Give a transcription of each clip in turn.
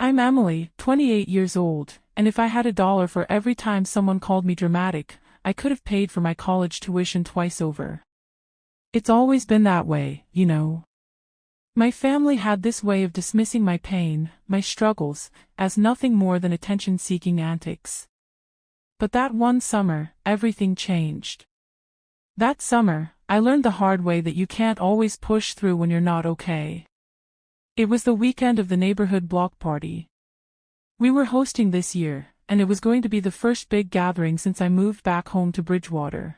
I'm Emily, 28 years old, and if I had $1 for every time someone called me dramatic, I could have paid for my college tuition twice over. It's always been that way, you know. My family had this way of dismissing my pain, my struggles, as nothing more than attention-seeking antics. But that one summer, everything changed. That summer, I learned the hard way that you can't always push through when you're not okay. It was the weekend of the neighborhood block party. We were hosting this year, and it was going to be the first big gathering since I moved back home to Bridgewater.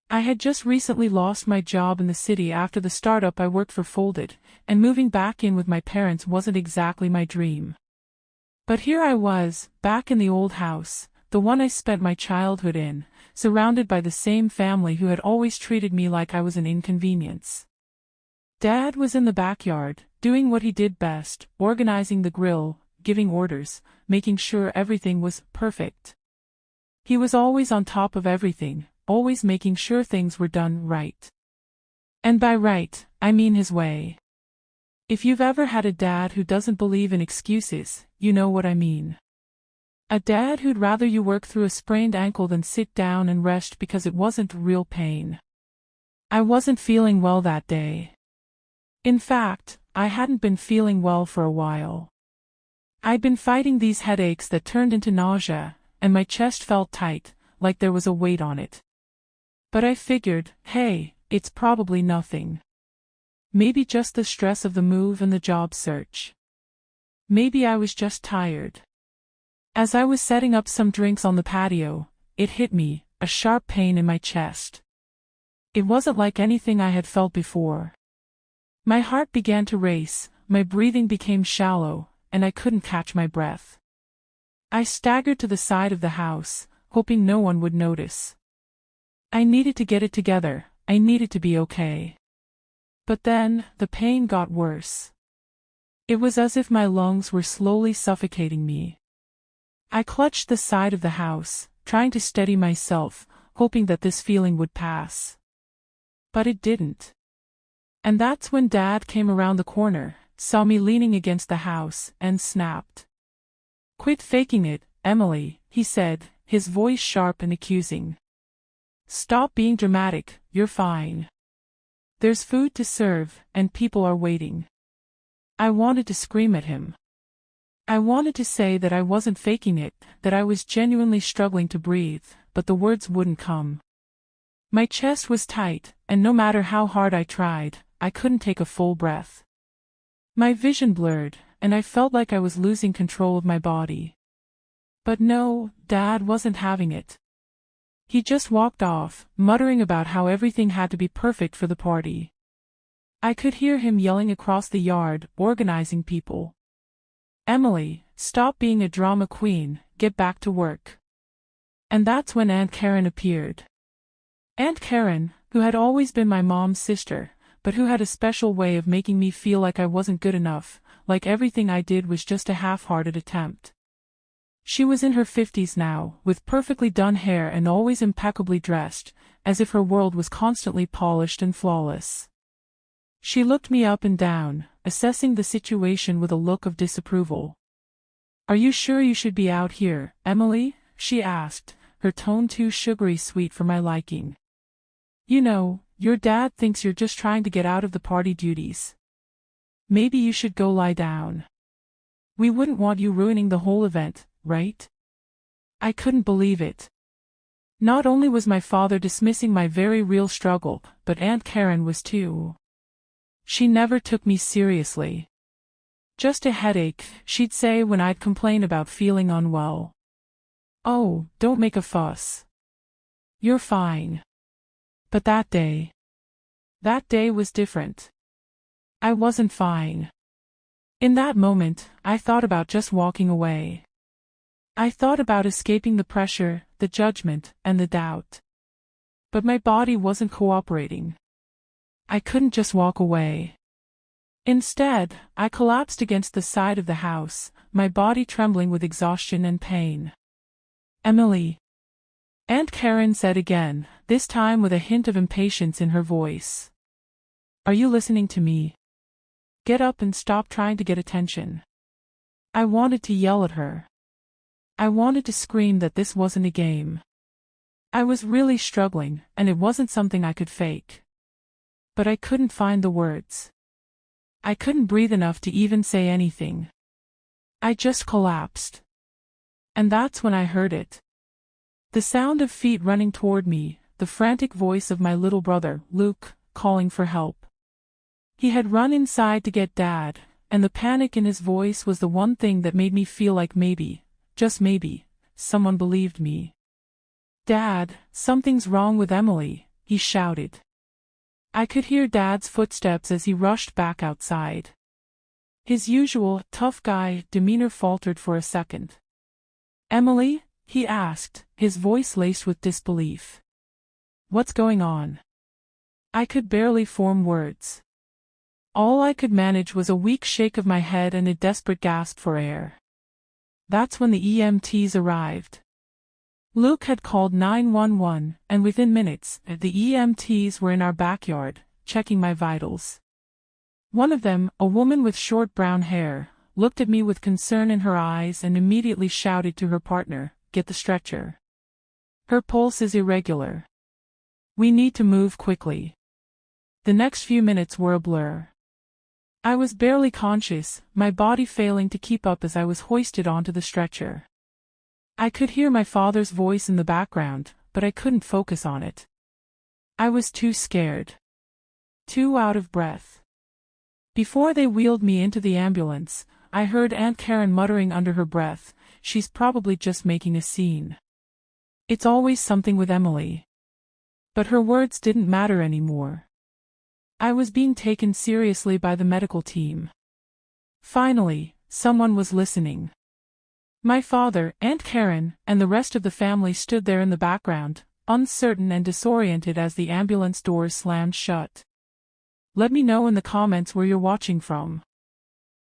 I had just recently lost my job in the city after the startup I worked for folded, and moving back in with my parents wasn't exactly my dream. But here I was, back in the old house, the one I spent my childhood in, surrounded by the same family who had always treated me like I was an inconvenience. Dad was in the backyard, doing what he did best, organizing the grill, giving orders, making sure everything was perfect. He was always on top of everything, always making sure things were done right. And by right, I mean his way. If you've ever had a dad who doesn't believe in excuses, you know what I mean. A dad who'd rather you work through a sprained ankle than sit down and rest because it wasn't real pain. I wasn't feeling well that day. In fact, I hadn't been feeling well for a while. I'd been fighting these headaches that turned into nausea, and my chest felt tight, like there was a weight on it. But I figured, hey, it's probably nothing. Maybe just the stress of the move and the job search. Maybe I was just tired. As I was setting up some drinks on the patio, it hit me, a sharp pain in my chest. It wasn't like anything I had felt before. My heart began to race, my breathing became shallow, and I couldn't catch my breath. I staggered to the side of the house, hoping no one would notice. I needed to get it together, I needed to be okay. But then, the pain got worse. It was as if my lungs were slowly suffocating me. I clutched the side of the house, trying to steady myself, hoping that this feeling would pass. But it didn't. And that's when Dad came around the corner, saw me leaning against the house, and snapped. "Quit faking it, Emily," he said, his voice sharp and accusing. "Stop being dramatic, you're fine. There's food to serve, and people are waiting." I wanted to scream at him. I wanted to say that I wasn't faking it, that I was genuinely struggling to breathe, but the words wouldn't come. My chest was tight, and no matter how hard I tried, I couldn't take a full breath. My vision blurred, and I felt like I was losing control of my body. But no, Dad wasn't having it. He just walked off, muttering about how everything had to be perfect for the party. I could hear him yelling across the yard, organizing people. "Emily, stop being a drama queen, get back to work." And that's when Aunt Karen appeared. Aunt Karen, who had always been my mom's sister, but who had a special way of making me feel like I wasn't good enough, like everything I did was just a half-hearted attempt. She was in her 50s now, with perfectly done hair and always impeccably dressed, as if her world was constantly polished and flawless. She looked me up and down, assessing the situation with a look of disapproval. "Are you sure you should be out here, Emily?" she asked, her tone too sugary sweet for my liking. "You know, your dad thinks you're just trying to get out of the party duties. Maybe you should go lie down. We wouldn't want you ruining the whole event, right?" I couldn't believe it. Not only was my father dismissing my very real struggle, but Aunt Karen was too. She never took me seriously. "Just a headache," she'd say when I'd complain about feeling unwell. "Oh, don't make a fuss. You're fine." But that day was different. I wasn't fine. In that moment, I thought about just walking away. I thought about escaping the pressure, the judgment, and the doubt. But my body wasn't cooperating. I couldn't just walk away. Instead, I collapsed against the side of the house, my body trembling with exhaustion and pain. "Emily," Aunt Karen said again, this time with a hint of impatience in her voice. "Are you listening to me? Get up and stop trying to get attention." I wanted to yell at her. I wanted to scream that this wasn't a game. I was really struggling, and it wasn't something I could fake. But I couldn't find the words. I couldn't breathe enough to even say anything. I just collapsed. And that's when I heard it. The sound of feet running toward me, the frantic voice of my little brother, Luke, calling for help. He had run inside to get Dad, and the panic in his voice was the one thing that made me feel like maybe, just maybe, someone believed me. "Dad, something's wrong with Emily," he shouted. I could hear Dad's footsteps as he rushed back outside. His usual, tough guy, demeanor faltered for a second. "Emily?" he asked, his voice laced with disbelief. "What's going on?" I could barely form words. All I could manage was a weak shake of my head and a desperate gasp for air. That's when the EMTs arrived. Luke had called 911, and within minutes, the EMTs were in our backyard, checking my vitals. One of them, a woman with short brown hair, looked at me with concern in her eyes and immediately shouted to her partner, "Get the stretcher. Her pulse is irregular. We need to move quickly." The next few minutes were a blur. I was barely conscious, my body failing to keep up as I was hoisted onto the stretcher. I could hear my father's voice in the background, but I couldn't focus on it. I was too scared. Too out of breath. Before they wheeled me into the ambulance, I heard Aunt Karen muttering under her breath, "She's probably just making a scene. It's always something with Emily." But her words didn't matter anymore. I was being taken seriously by the medical team. Finally, someone was listening. My father, Aunt Karen, and the rest of the family stood there in the background, uncertain and disoriented as the ambulance doors slammed shut. Let me know in the comments where you're watching from.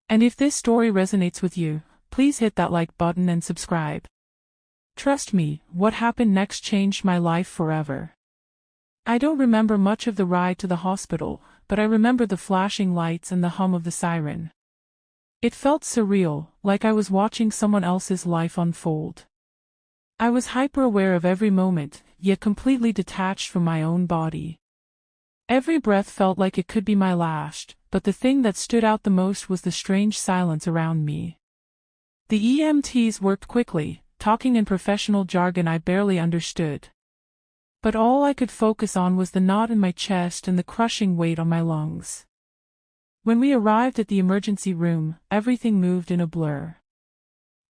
And if this story resonates with you, please hit that like button and subscribe. Trust me, what happened next changed my life forever. I don't remember much of the ride to the hospital, but I remember the flashing lights and the hum of the siren. It felt surreal, like I was watching someone else's life unfold. I was hyper-aware of every moment, yet completely detached from my own body. Every breath felt like it could be my last, but the thing that stood out the most was the strange silence around me. The EMTs worked quickly, talking in professional jargon I barely understood. But all I could focus on was the knot in my chest and the crushing weight on my lungs. When we arrived at the emergency room, everything moved in a blur.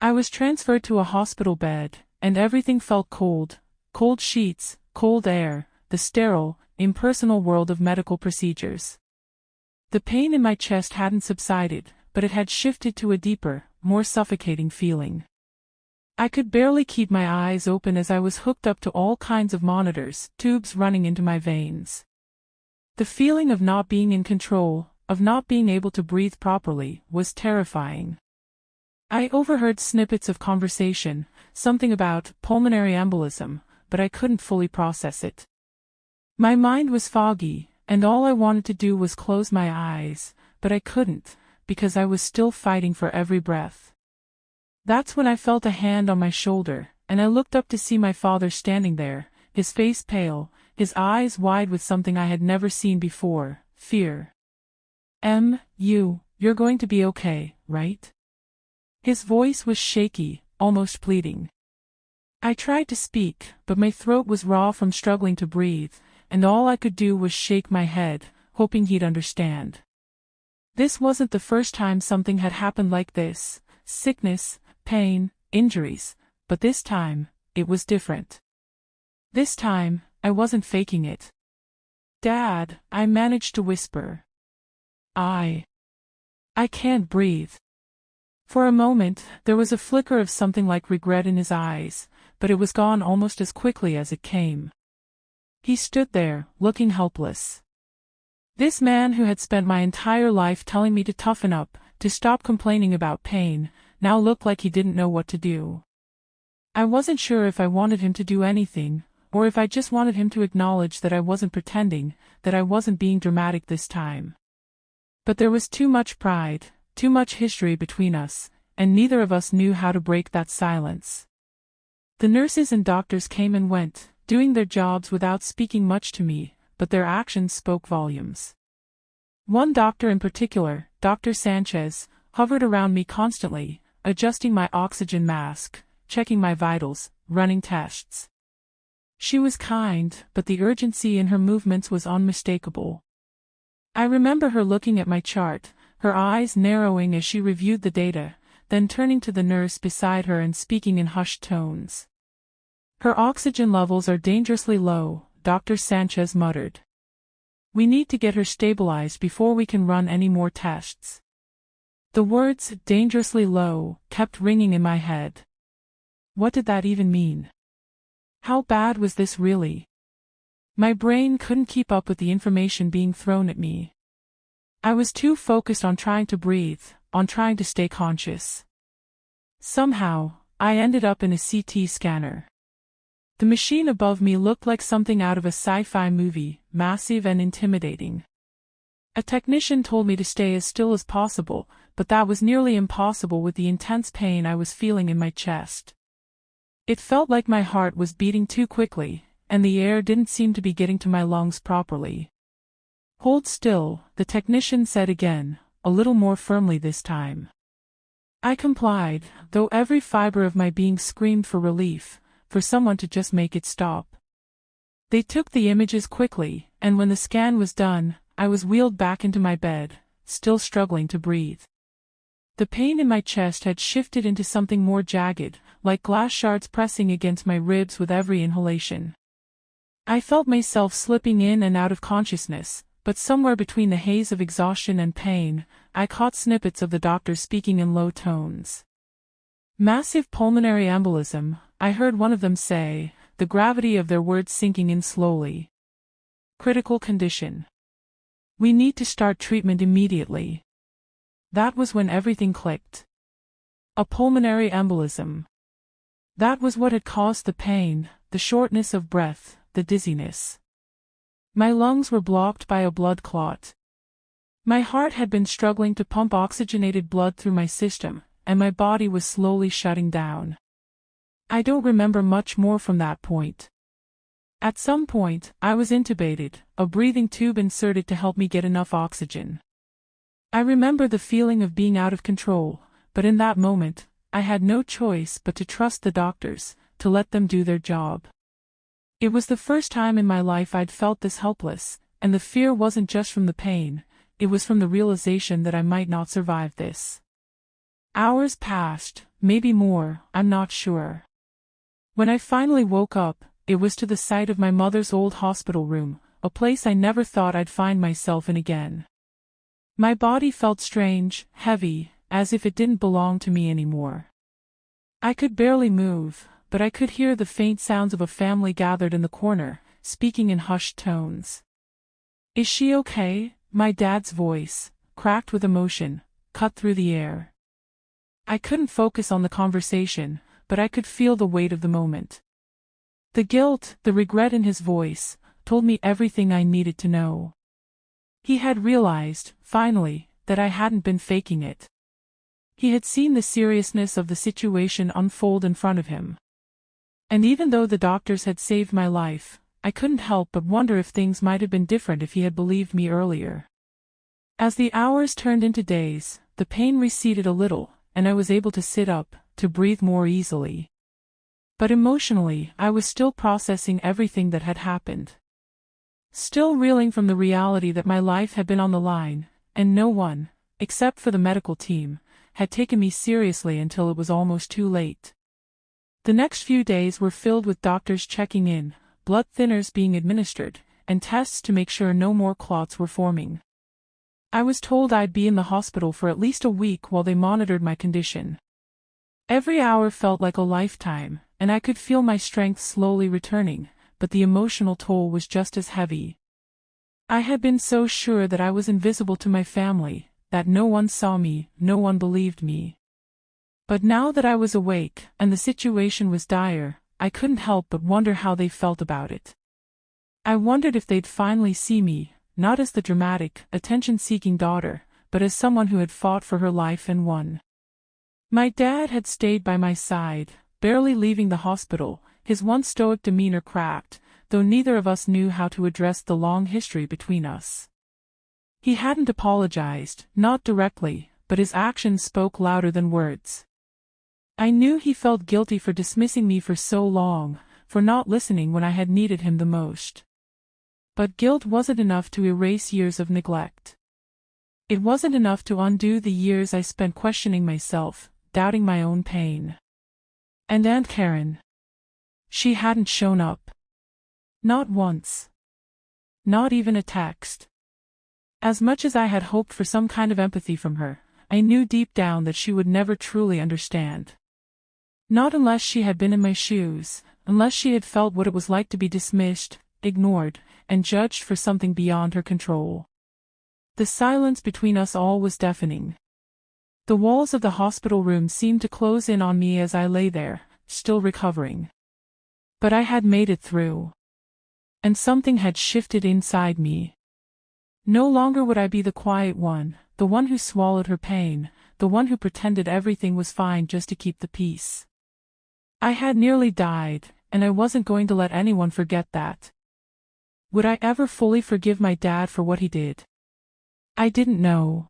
I was transferred to a hospital bed, and everything felt cold. Cold sheets, cold air, the sterile, impersonal world of medical procedures. The pain in my chest hadn't subsided, but it had shifted to a deeper, more suffocating feeling. I could barely keep my eyes open as I was hooked up to all kinds of monitors, tubes running into my veins. The feeling of not being in control, of not being able to breathe properly, was terrifying. I overheard snippets of conversation, something about pulmonary embolism, but I couldn't fully process it. My mind was foggy, and all I wanted to do was close my eyes, but I couldn't, because I was still fighting for every breath. That's when I felt a hand on my shoulder, and I looked up to see my father standing there, his face pale, his eyes wide with something I had never seen before, fear. You're going to be okay, right?" His voice was shaky, almost pleading. I tried to speak, but my throat was raw from struggling to breathe, and all I could do was shake my head, hoping he'd understand. This wasn't the first time something had happened like this: sickness, pain, injuries, but this time, it was different. This time, I wasn't faking it. "Dad," I managed to whisper. I can't breathe." For a moment, there was a flicker of something like regret in his eyes, but it was gone almost as quickly as it came. He stood there, looking helpless. This man who had spent my entire life telling me to toughen up, to stop complaining about pain, now looked like he didn't know what to do. I wasn't sure if I wanted him to do anything, or if I just wanted him to acknowledge that I wasn't pretending, that I wasn't being dramatic this time. But there was too much pride, too much history between us, and neither of us knew how to break that silence. The nurses and doctors came and went, doing their jobs without speaking much to me, but their actions spoke volumes. One doctor in particular, Dr. Sanchez, hovered around me constantly, adjusting my oxygen mask, checking my vitals, running tests. She was kind, but the urgency in her movements was unmistakable. I remember her looking at my chart, her eyes narrowing as she reviewed the data, then turning to the nurse beside her and speaking in hushed tones. "Her oxygen levels are dangerously low," Dr. Sanchez muttered. "We need to get her stabilized before we can run any more tests." The words, dangerously low, kept ringing in my head. What did that even mean? How bad was this really? My brain couldn't keep up with the information being thrown at me. I was too focused on trying to breathe, on trying to stay conscious. Somehow, I ended up in a CT scanner. The machine above me looked like something out of a sci-fi movie, massive and intimidating. A technician told me to stay as still as possible, but that was nearly impossible with the intense pain I was feeling in my chest. It felt like my heart was beating too quickly, and the air didn't seem to be getting to my lungs properly. "Hold still," the technician said again, a little more firmly this time. I complied, though every fiber of my being screamed for relief, for someone to just make it stop. They took the images quickly, and when the scan was done, I was wheeled back into my bed, still struggling to breathe. The pain in my chest had shifted into something more jagged, like glass shards pressing against my ribs with every inhalation. I felt myself slipping in and out of consciousness, but somewhere between the haze of exhaustion and pain, I caught snippets of the doctor speaking in low tones. "Massive pulmonary embolism," I heard one of them say, the gravity of their words sinking in slowly. "Critical condition. We need to start treatment immediately." That was when everything clicked. A pulmonary embolism. That was what had caused the pain, the shortness of breath, the dizziness. My lungs were blocked by a blood clot. My heart had been struggling to pump oxygenated blood through my system, and my body was slowly shutting down. I don't remember much more from that point. At some point, I was intubated, a breathing tube inserted to help me get enough oxygen. I remember the feeling of being out of control, but in that moment, I had no choice but to trust the doctors, to let them do their job. It was the first time in my life I'd felt this helpless, and the fear wasn't just from the pain, it was from the realization that I might not survive this. Hours passed, maybe more, I'm not sure. When I finally woke up, it was to the sight of my mother's old hospital room, a place I never thought I'd find myself in again. My body felt strange, heavy, as if it didn't belong to me anymore. I could barely move, but I could hear the faint sounds of a family gathered in the corner, speaking in hushed tones. "Is she okay?" My dad's voice, cracked with emotion, cut through the air. I couldn't focus on the conversation, but I could feel the weight of the moment. The guilt, the regret in his voice, told me everything I needed to know. He had realized, finally, that I hadn't been faking it. He had seen the seriousness of the situation unfold in front of him. And even though the doctors had saved my life, I couldn't help but wonder if things might have been different if he had believed me earlier. As the hours turned into days, the pain receded a little, and I was able to sit up, to breathe more easily. But emotionally, I was still processing everything that had happened. Still reeling from the reality that my life had been on the line, and no one, except for the medical team, had taken me seriously until it was almost too late. The next few days were filled with doctors checking in, blood thinners being administered, and tests to make sure no more clots were forming. I was told I'd be in the hospital for at least a week while they monitored my condition. Every hour felt like a lifetime, and I could feel my strength slowly returning, but the emotional toll was just as heavy. I had been so sure that I was invisible to my family, that no one saw me, no one believed me. But now that I was awake, and the situation was dire, I couldn't help but wonder how they felt about it. I wondered if they'd finally see me, not as the dramatic, attention-seeking daughter, but as someone who had fought for her life and won. My dad had stayed by my side, barely leaving the hospital, his once stoic demeanor cracked, though neither of us knew how to address the long history between us. He hadn't apologized, not directly, but his actions spoke louder than words. I knew he felt guilty for dismissing me for so long, for not listening when I had needed him the most. But guilt wasn't enough to erase years of neglect. It wasn't enough to undo the years I spent questioning myself, doubting my own pain. And Aunt Karen. She hadn't shown up. Not once. Not even a text. As much as I had hoped for some kind of empathy from her, I knew deep down that she would never truly understand. Not unless she had been in my shoes, unless she had felt what it was like to be dismissed, ignored, and judged for something beyond her control. The silence between us all was deafening. The walls of the hospital room seemed to close in on me as I lay there, still recovering. But I had made it through. And something had shifted inside me. No longer would I be the quiet one, the one who swallowed her pain, the one who pretended everything was fine just to keep the peace. I had nearly died, and I wasn't going to let anyone forget that. Would I ever fully forgive my dad for what he did? I didn't know.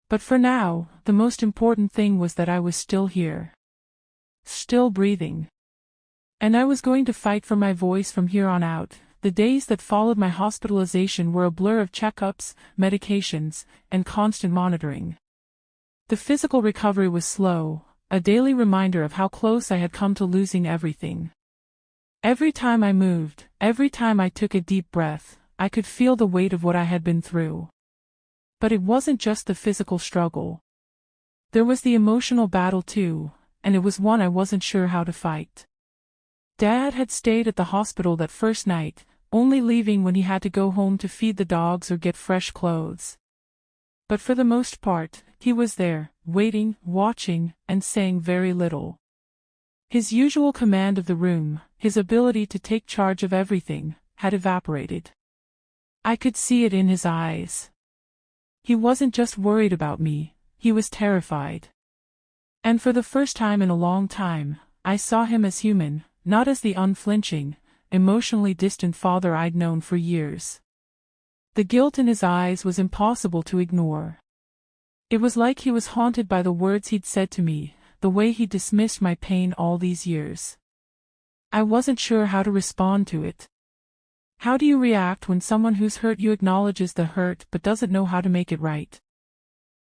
But for now, the most important thing was that I was still here. Still breathing. And I was going to fight for my voice from here on out. The days that followed my hospitalization were a blur of checkups, medications, and constant monitoring. The physical recovery was slow, a daily reminder of how close I had come to losing everything. Every time I moved, every time I took a deep breath, I could feel the weight of what I had been through. But it wasn't just the physical struggle. There was the emotional battle too, and it was one I wasn't sure how to fight. Dad had stayed at the hospital that first night, only leaving when he had to go home to feed the dogs or get fresh clothes. But for the most part, he was there, waiting, watching, and saying very little. His usual command of the room, his ability to take charge of everything, had evaporated. I could see it in his eyes. He wasn't just worried about me, he was terrified. And for the first time in a long time, I saw him as human, not as the unflinching, emotionally distant father I'd known for years. The guilt in his eyes was impossible to ignore. It was like he was haunted by the words he'd said to me, the way he dismissed my pain all these years. I wasn't sure how to respond to it. How do you react when someone who's hurt you acknowledges the hurt but doesn't know how to make it right?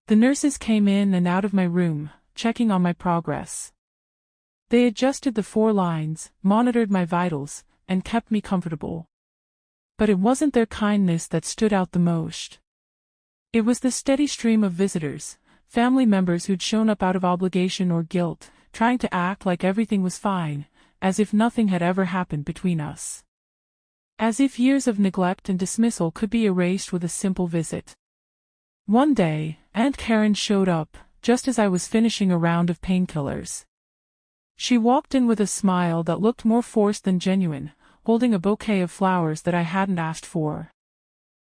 The nurses came in and out of my room, checking on my progress. They adjusted the 4 lines, monitored my vitals, and kept me comfortable. But it wasn't their kindness that stood out the most. It was the steady stream of visitors, family members who'd shown up out of obligation or guilt, trying to act like everything was fine, as if nothing had ever happened between us. As if years of neglect and dismissal could be erased with a simple visit. One day, Aunt Karen showed up, just as I was finishing a round of painkillers. She walked in with a smile that looked more forced than genuine, holding a bouquet of flowers that I hadn't asked for.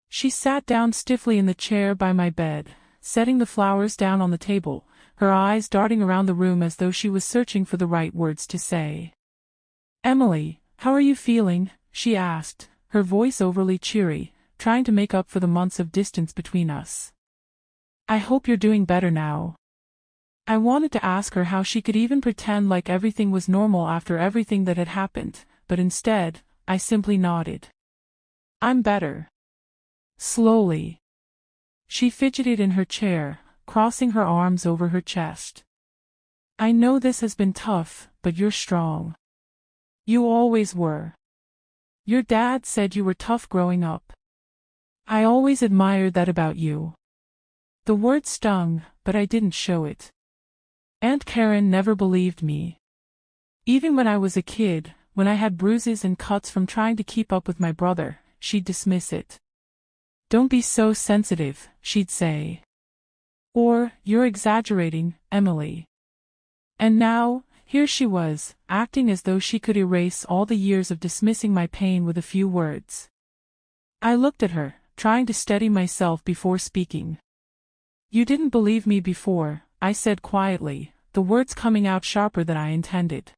She sat down stiffly in the chair by my bed, setting the flowers down on the table, her eyes darting around the room as though she was searching for the right words to say. "Emily, how are you feeling?" she asked, her voice overly cheery, trying to make up for the months of distance between us. "I hope you're doing better now." I wanted to ask her how she could even pretend like everything was normal after everything that had happened, but instead, I simply nodded. "I'm better." Slowly. She fidgeted in her chair, crossing her arms over her chest. "I know this has been tough, but you're strong. You always were. Your dad said you were tough growing up. I always admired that about you." The word stung, but I didn't show it. Aunt Karen never believed me. Even when I was a kid, when I had bruises and cuts from trying to keep up with my brother, she'd dismiss it. "Don't be so sensitive," she'd say. Or, "You're exaggerating, Emily." And now, here she was, acting as though she could erase all the years of dismissing my pain with a few words. I looked at her, trying to steady myself before speaking. "You didn't believe me before," I said quietly, the words coming out sharper than I intended.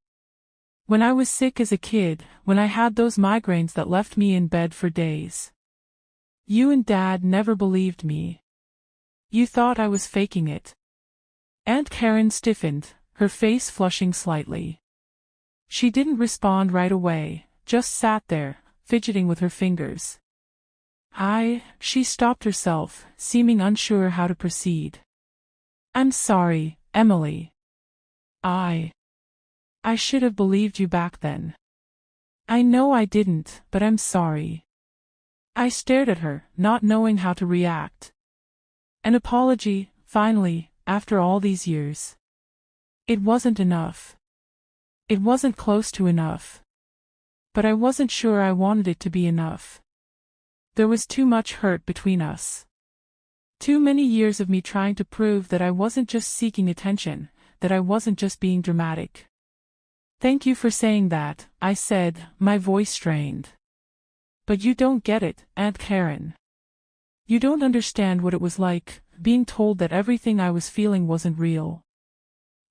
When I was sick as a kid, when I had those migraines that left me in bed for days. You and Dad never believed me. You thought I was faking it. Aunt Karen stiffened, her face flushing slightly. She didn't respond right away, just sat there, fidgeting with her fingers. She stopped herself, seeming unsure how to proceed. I'm sorry, Emily. I should have believed you back then. I know I didn't, but I'm sorry. I stared at her, not knowing how to react. An apology, finally, after all these years. It wasn't enough. It wasn't close to enough. But I wasn't sure I wanted it to be enough. There was too much hurt between us. Too many years of me trying to prove that I wasn't just seeking attention, that I wasn't just being dramatic. Thank you for saying that, I said, my voice strained. But you don't get it, Aunt Karen. You don't understand what it was like, being told that everything I was feeling wasn't real.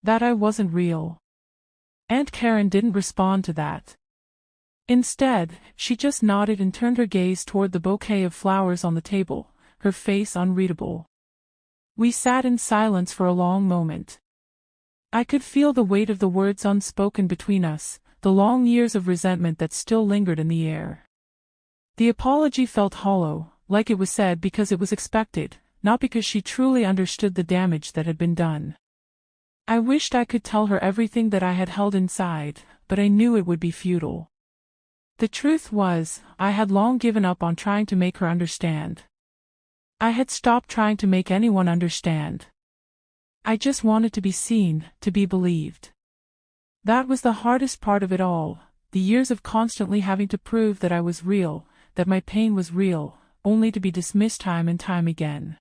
That I wasn't real. Aunt Karen didn't respond to that. Instead, she just nodded and turned her gaze toward the bouquet of flowers on the table, her face unreadable. We sat in silence for a long moment. I could feel the weight of the words unspoken between us, the long years of resentment that still lingered in the air. The apology felt hollow, like it was said because it was expected, not because she truly understood the damage that had been done. I wished I could tell her everything that I had held inside, but I knew it would be futile. The truth was, I had long given up on trying to make her understand. I had stopped trying to make anyone understand. I just wanted to be seen, to be believed. That was the hardest part of it all, the years of constantly having to prove that I was real, that my pain was real, only to be dismissed time and time again.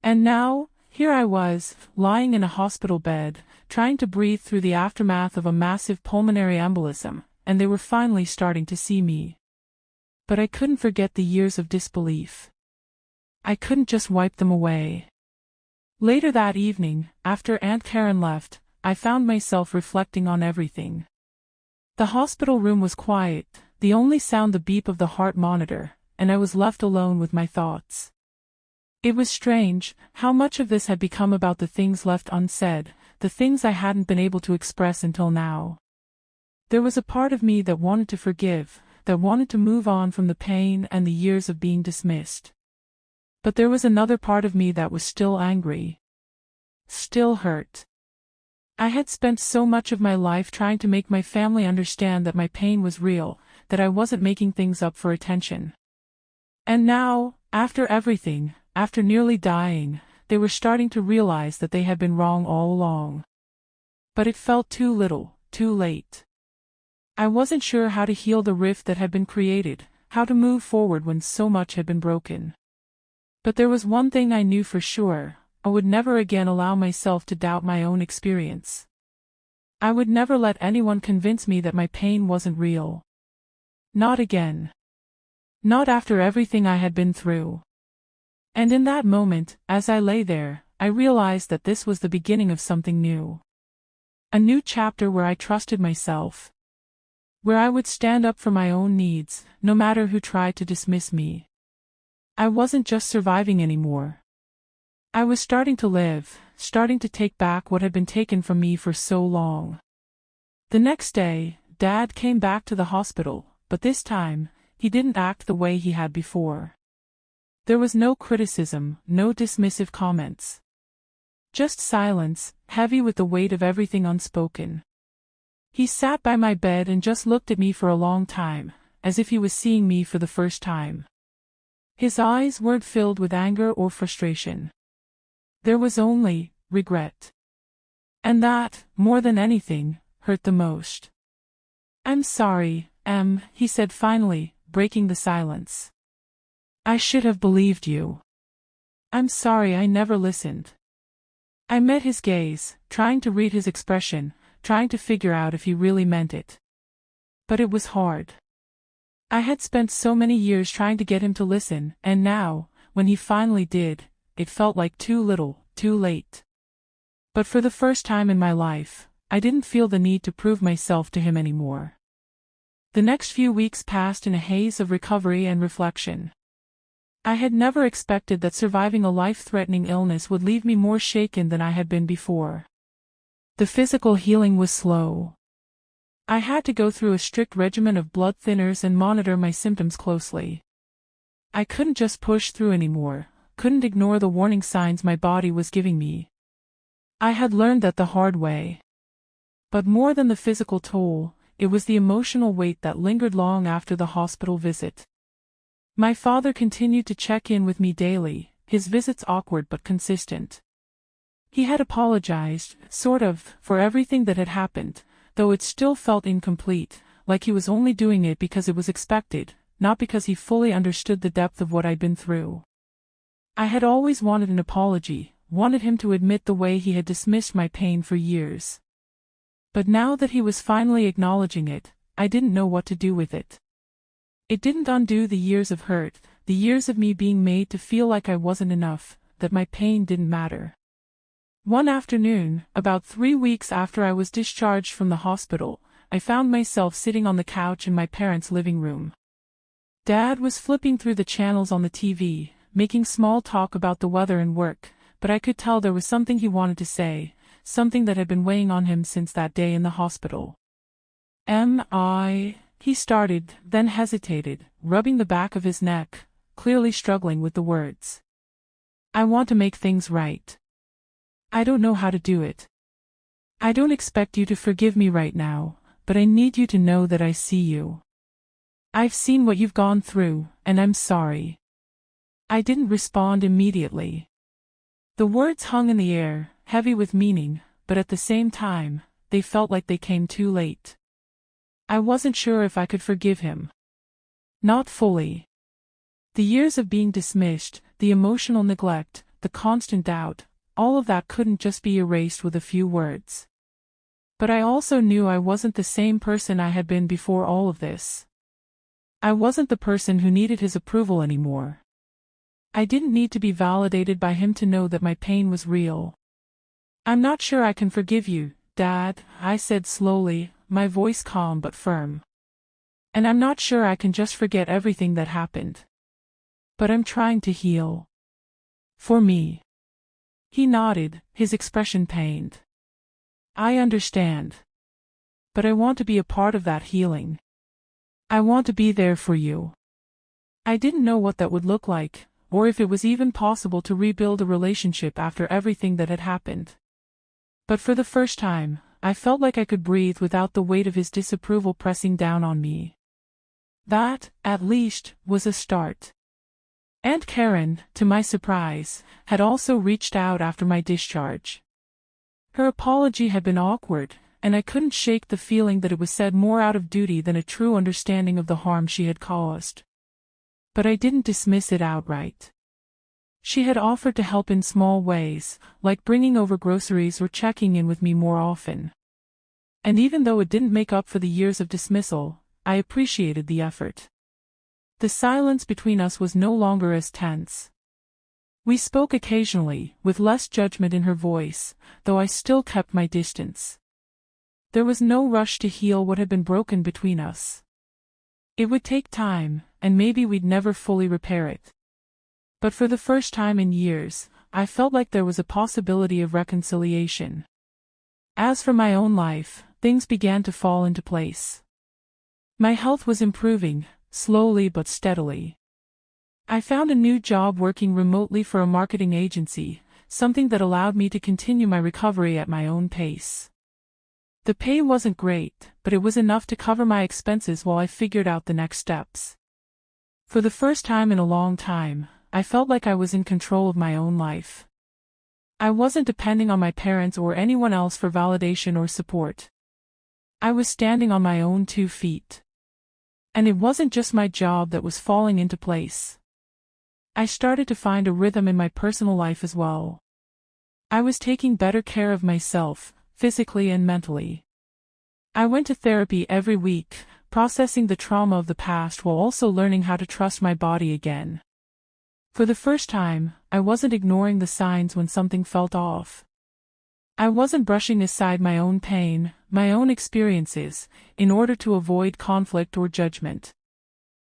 And now, here I was, lying in a hospital bed, trying to breathe through the aftermath of a massive pulmonary embolism, and they were finally starting to see me. But I couldn't forget the years of disbelief. I couldn't just wipe them away. Later that evening, after Aunt Karen left, I found myself reflecting on everything. The hospital room was quiet, the only sound the beep of the heart monitor, and I was left alone with my thoughts. It was strange, how much of this had become about the things left unsaid, the things I hadn't been able to express until now. There was a part of me that wanted to forgive, that wanted to move on from the pain and the years of being dismissed. But there was another part of me that was still angry. Still hurt. I had spent so much of my life trying to make my family understand that my pain was real, that I wasn't making things up for attention. And now, after everything, after nearly dying, they were starting to realize that they had been wrong all along. But it felt too little, too late. I wasn't sure how to heal the rift that had been created, how to move forward when so much had been broken. But there was one thing I knew for sure, I would never again allow myself to doubt my own experience. I would never let anyone convince me that my pain wasn't real. Not again. Not after everything I had been through. And in that moment, as I lay there, I realized that this was the beginning of something new. A new chapter where I trusted myself. Where I would stand up for my own needs, no matter who tried to dismiss me. I wasn't just surviving anymore. I was starting to live, starting to take back what had been taken from me for so long. The next day, Dad came back to the hospital, but this time, he didn't act the way he had before. There was no criticism, no dismissive comments. Just silence, heavy with the weight of everything unspoken. He sat by my bed and just looked at me for a long time, as if he was seeing me for the first time. His eyes weren't filled with anger or frustration. There was only regret. And that, more than anything, hurt the most. "I'm sorry, Em," he said finally, breaking the silence. "I should have believed you. I'm sorry I never listened." I met his gaze, trying to read his expression, trying to figure out if he really meant it. But it was hard. I had spent so many years trying to get him to listen, and now, when he finally did, it felt like too little, too late. But for the first time in my life, I didn't feel the need to prove myself to him anymore. The next few weeks passed in a haze of recovery and reflection. I had never expected that surviving a life-threatening illness would leave me more shaken than I had been before. The physical healing was slow. I had to go through a strict regimen of blood thinners and monitor my symptoms closely. I couldn't just push through anymore, couldn't ignore the warning signs my body was giving me. I had learned that the hard way. But more than the physical toll, it was the emotional weight that lingered long after the hospital visit. My father continued to check in with me daily, his visits awkward but consistent. He had apologized, sort of, for everything that had happened, though it still felt incomplete, like he was only doing it because it was expected, not because he fully understood the depth of what I'd been through. I had always wanted an apology, wanted him to admit the way he had dismissed my pain for years. But now that he was finally acknowledging it, I didn't know what to do with it. It didn't undo the years of hurt, the years of me being made to feel like I wasn't enough, that my pain didn't matter. One afternoon, about 3 weeks after I was discharged from the hospital, I found myself sitting on the couch in my parents' living room. Dad was flipping through the channels on the TV, making small talk about the weather and work, but I could tell there was something he wanted to say, something that had been weighing on him since that day in the hospital. He started, then hesitated, rubbing the back of his neck, clearly struggling with the words. I want to make things right. I don't know how to do it. I don't expect you to forgive me right now, but I need you to know that I see you. I've seen what you've gone through, and I'm sorry. I didn't respond immediately. The words hung in the air, heavy with meaning, but at the same time, they felt like they came too late. I wasn't sure if I could forgive him. Not fully. The years of being dismissed, the emotional neglect, the constant doubt, all of that couldn't just be erased with a few words. But I also knew I wasn't the same person I had been before all of this. I wasn't the person who needed his approval anymore. I didn't need to be validated by him to know that my pain was real. I'm not sure I can forgive you, Dad, I said slowly, my voice calm but firm. And I'm not sure I can just forget everything that happened. But I'm trying to heal. For me. He nodded, his expression pained. I understand. But I want to be a part of that healing. I want to be there for you. I didn't know what that would look like, or if it was even possible to rebuild a relationship after everything that had happened. But for the first time, I felt like I could breathe without the weight of his disapproval pressing down on me. That, at least, was a start. Aunt Karen, to my surprise, had also reached out after my discharge. Her apology had been awkward, and I couldn't shake the feeling that it was said more out of duty than a true understanding of the harm she had caused. But I didn't dismiss it outright. She had offered to help in small ways, like bringing over groceries or checking in with me more often. And even though it didn't make up for the years of dismissal, I appreciated the effort. The silence between us was no longer as tense. We spoke occasionally, with less judgment in her voice, though I still kept my distance. There was no rush to heal what had been broken between us. It would take time, and maybe we'd never fully repair it. But for the first time in years, I felt like there was a possibility of reconciliation. As for my own life, things began to fall into place. My health was improving, slowly but steadily. I found a new job working remotely for a marketing agency, something that allowed me to continue my recovery at my own pace. The pay wasn't great, but it was enough to cover my expenses while I figured out the next steps. For the first time in a long time, I felt like I was in control of my own life. I wasn't depending on my parents or anyone else for validation or support. I was standing on my own 2 feet. And it wasn't just my job that was falling into place. I started to find a rhythm in my personal life as well. I was taking better care of myself, physically and mentally. I went to therapy every week, processing the trauma of the past while also learning how to trust my body again. For the first time, I wasn't ignoring the signs when something felt off. I wasn't brushing aside my own pain, my own experiences, in order to avoid conflict or judgment.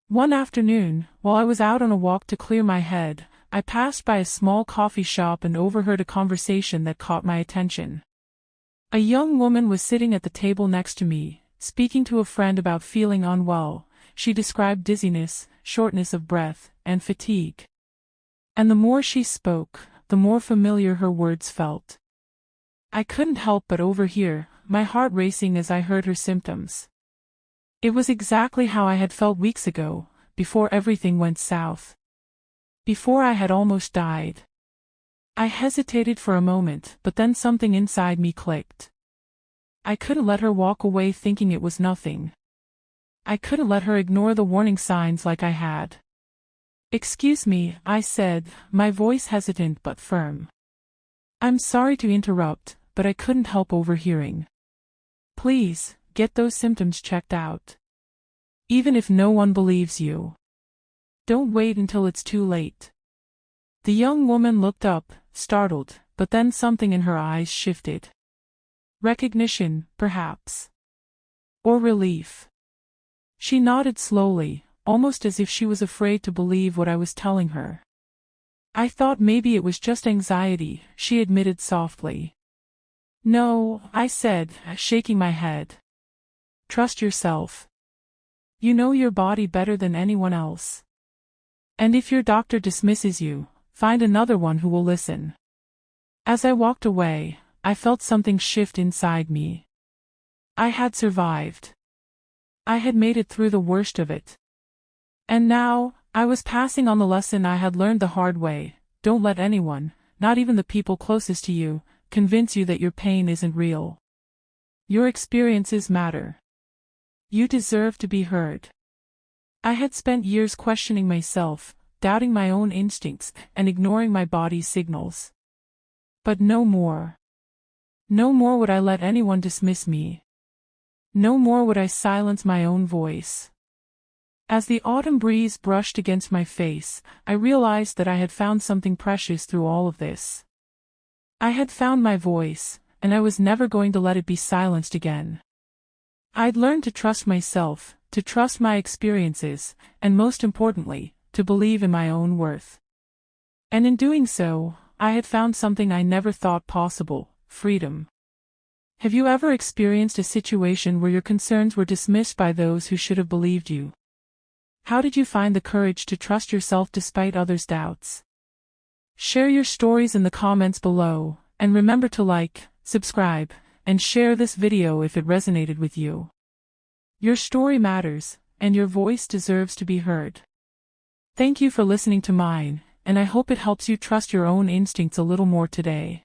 One afternoon, while I was out on a walk to clear my head, I passed by a small coffee shop and overheard a conversation that caught my attention. A young woman was sitting at the table next to me, speaking to a friend about feeling unwell. She described dizziness, shortness of breath, and fatigue. And the more she spoke, the more familiar her words felt. I couldn't help but overhear, my heart racing as I heard her symptoms. It was exactly how I had felt weeks ago, before everything went south. Before I had almost died. I hesitated for a moment, but then something inside me clicked. I couldn't let her walk away thinking it was nothing. I couldn't let her ignore the warning signs like I had. "Excuse me," I said, my voice hesitant but firm. "I'm sorry to interrupt, but I couldn't help overhearing. Please, get those symptoms checked out. Even if no one believes you. Don't wait until it's too late." The young woman looked up, startled, but then something in her eyes shifted. Recognition, perhaps. Or relief. She nodded slowly, almost as if she was afraid to believe what I was telling her. "I thought maybe it was just anxiety," she admitted softly. "No," I said, shaking my head. "Trust yourself. You know your body better than anyone else. And if your doctor dismisses you, find another one who will listen." As I walked away, I felt something shift inside me. I had survived. I had made it through the worst of it. And now, I was passing on the lesson I had learned the hard way. Don't let anyone, not even the people closest to you, convince you that your pain isn't real. Your experiences matter. You deserve to be heard. I had spent years questioning myself, doubting my own instincts, and ignoring my body's signals. But no more. No more would I let anyone dismiss me. No more would I silence my own voice. As the autumn breeze brushed against my face, I realized that I had found something precious through all of this. I had found my voice, and I was never going to let it be silenced again. I'd learned to trust myself, to trust my experiences, and most importantly, to believe in my own worth. And in doing so, I had found something I never thought possible: freedom. Have you ever experienced a situation where your concerns were dismissed by those who should have believed you? How did you find the courage to trust yourself despite others' doubts? Share your stories in the comments below, and remember to like, subscribe, and share this video if it resonated with you. Your story matters, and your voice deserves to be heard. Thank you for listening to mine, and I hope it helps you trust your own instincts a little more today.